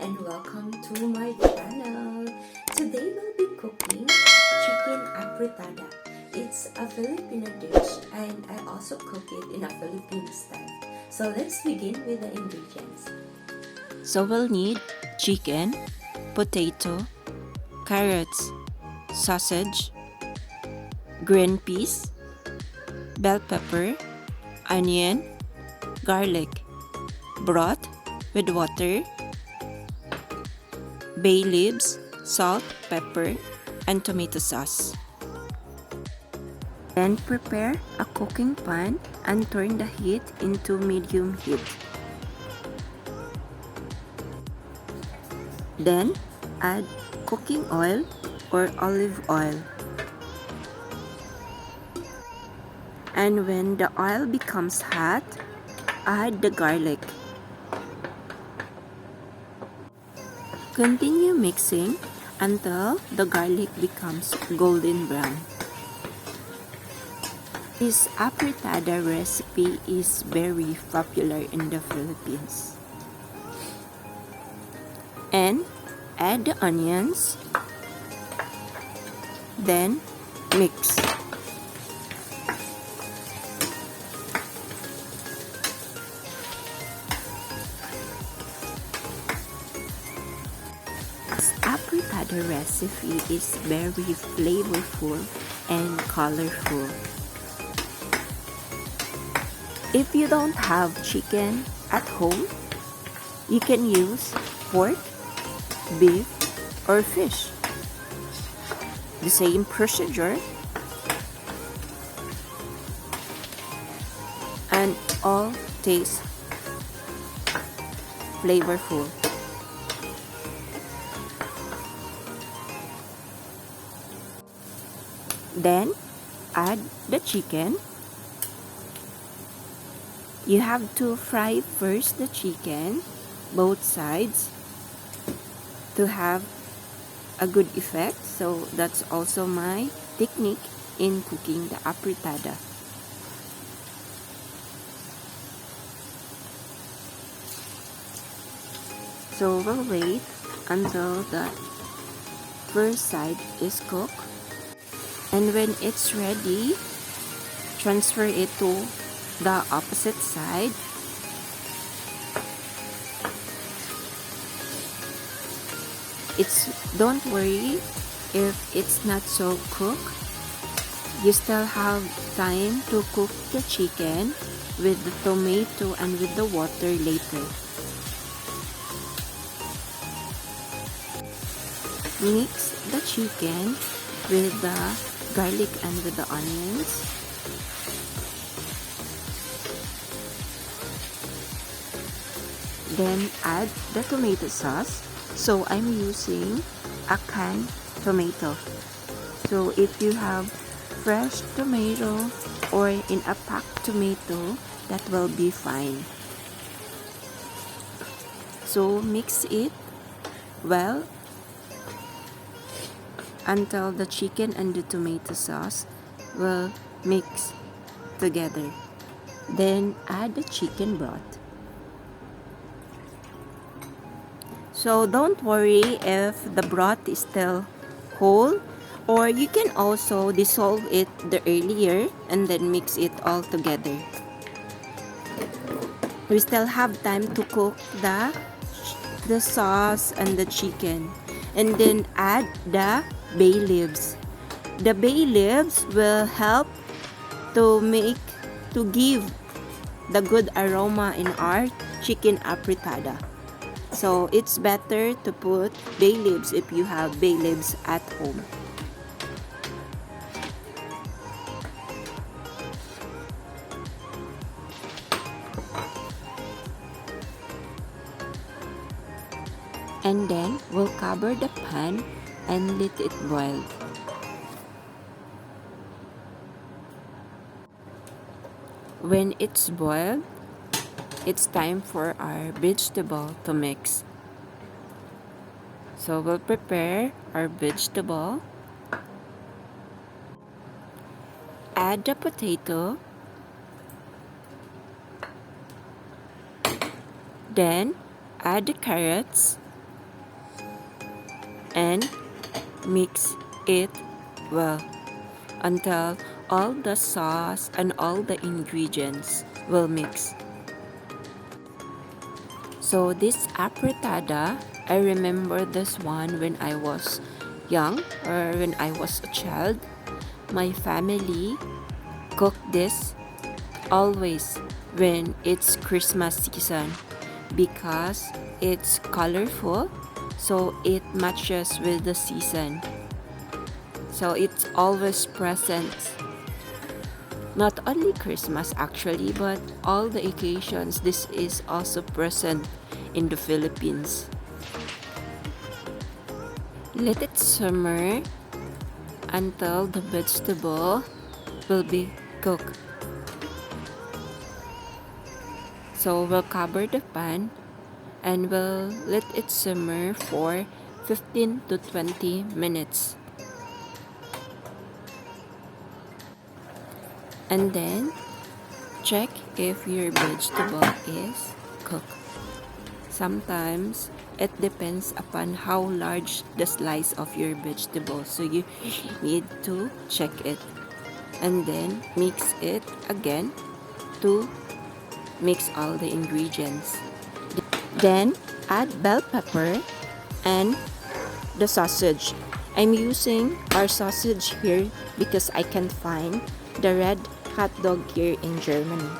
and welcome to my channel. Today we'll be cooking chicken afritada. It's a Filipino dish and I also cook it in a Filipino style. So let's begin with the ingredients. So we'll need chicken, potato, carrots, sausage, green peas, bell pepper, onion, garlic, broth with water, bay leaves, salt, pepper, and tomato sauce. Then prepare a cooking pan and turn the heat into medium heat. Then add cooking oil or olive oil. And when the oil becomes hot, add the garlic. Continue mixing until the garlic becomes golden brown. This afritada recipe is very popular in the Philippines. And add the onions. Then mix. This afritada recipe is very flavorful and colorful. If you don't have chicken at home, you can use pork, beef, or fish. The same procedure and all taste flavorful. Then add the chicken. You have to fry first the chicken, both sides, to have a good effect. So that's also my technique in cooking the afritada. So we'll wait until the first side is cooked. And when it's ready, transfer it to the opposite side. Don't worry if it's not so cooked. You still have time to cook the chicken with the tomato and with the water later. Mix the chicken with the garlic and with the onions. Then add the tomato sauce. So I'm using a canned tomato. So if you have fresh tomato or in a packed tomato, that will be fine. So mix it well until the chicken and the tomato sauce will mix together. Then add the chicken broth. So don't worry if the broth is still whole, or you can also dissolve it the earlier and then mix it all together. We still have time to cook the sauce and the chicken. And then add the bay leaves. The bay leaves will help to give the good aroma in our chicken afritada. So it's better to put bay leaves if you have bay leaves at home. And then we'll cover the pan and let it boil. When it's boiled, it's time for our vegetable to mix. So we'll prepare our vegetable. Add the potato. Then add the carrots. and mix it well until all the sauce and all the ingredients will mix. So this apretada, I remember this one when I was young or when I was a child. My family cooked this always when it's Christmas season because it's colorful, so it matches with the season. So it's always present. Not only Christmas actually, but all the occasions this is also present in the Philippines. Let it simmer until the vegetable will be cooked. So we'll cover the pan and we'll let it simmer for 15 to 20 minutes. And then check if your vegetable is cooked. Sometimes it depends upon how large the slice of your vegetable, so you need to check it and then mix it again to mix all the ingredients. Then add bell pepper and the sausage. I'm using our sausage here because I can't find the red hot dog here in Germany.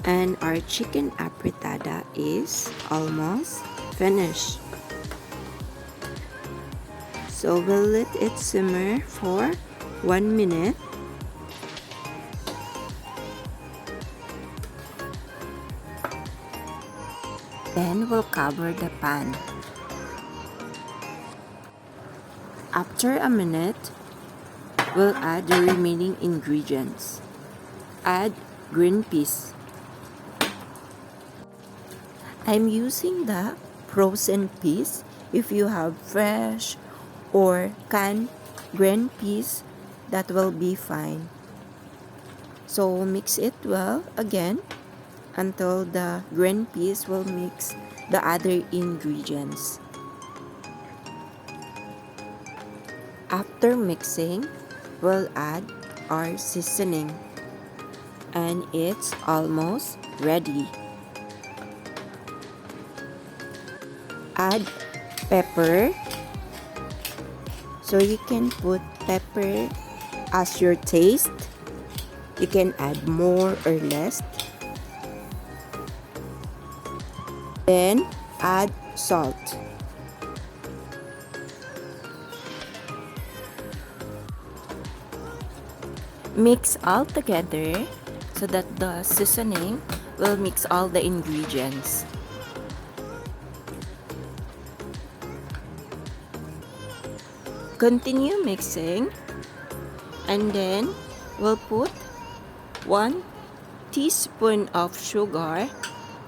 And our chicken apretada is almost finished. So we'll let it simmer for 1 minute. Then we'll cover the pan. After a minute, we'll add the remaining ingredients. Add green peas. I'm using the frozen peas. If you have fresh or canned green peas, that will be fine. So mix it well again until the green peas will mix the other ingredients. After mixing, we'll add our seasoning and it's almost ready. Add pepper, so you can put pepper as your taste. You can add more or less. Then add salt. Mix all together so that the seasoning will mix all the ingredients. Continue mixing and then we'll put 1 teaspoon of sugar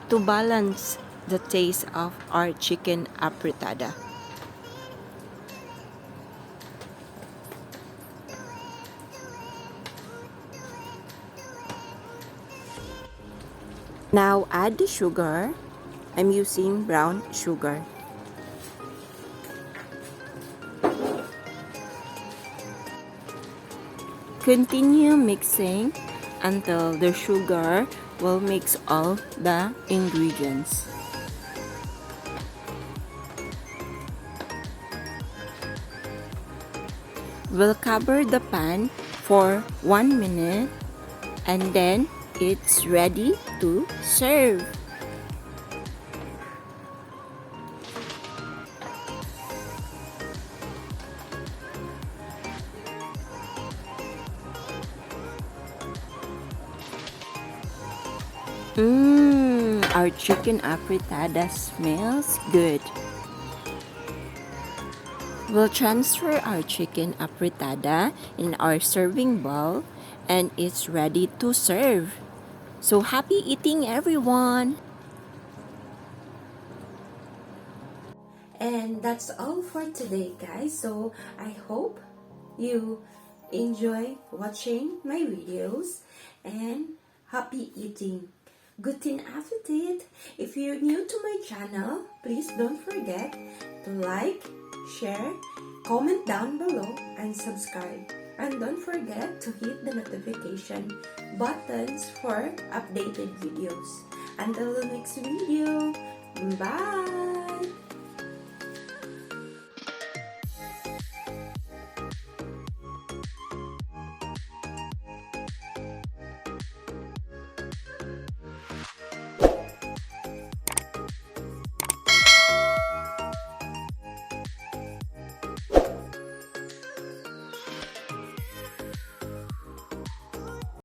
to balance the taste of our chicken apretada. Now add the sugar. I'm using brown sugar. Continue mixing until the sugar will mix all the ingredients. We'll cover the pan for 1 minute and then it's ready to serve. Our chicken apretada smells good. We'll transfer our chicken apretada in our serving bowl and it's ready to serve. So happy eating, everyone! And that's all for today, guys. So I hope you enjoy watching my videos and happy eating. Guten appetit! If you're new to my channel, please don't forget to like, share, comment down below, and subscribe. And don't forget to hit the notification buttons for updated videos. Until the next video, bye!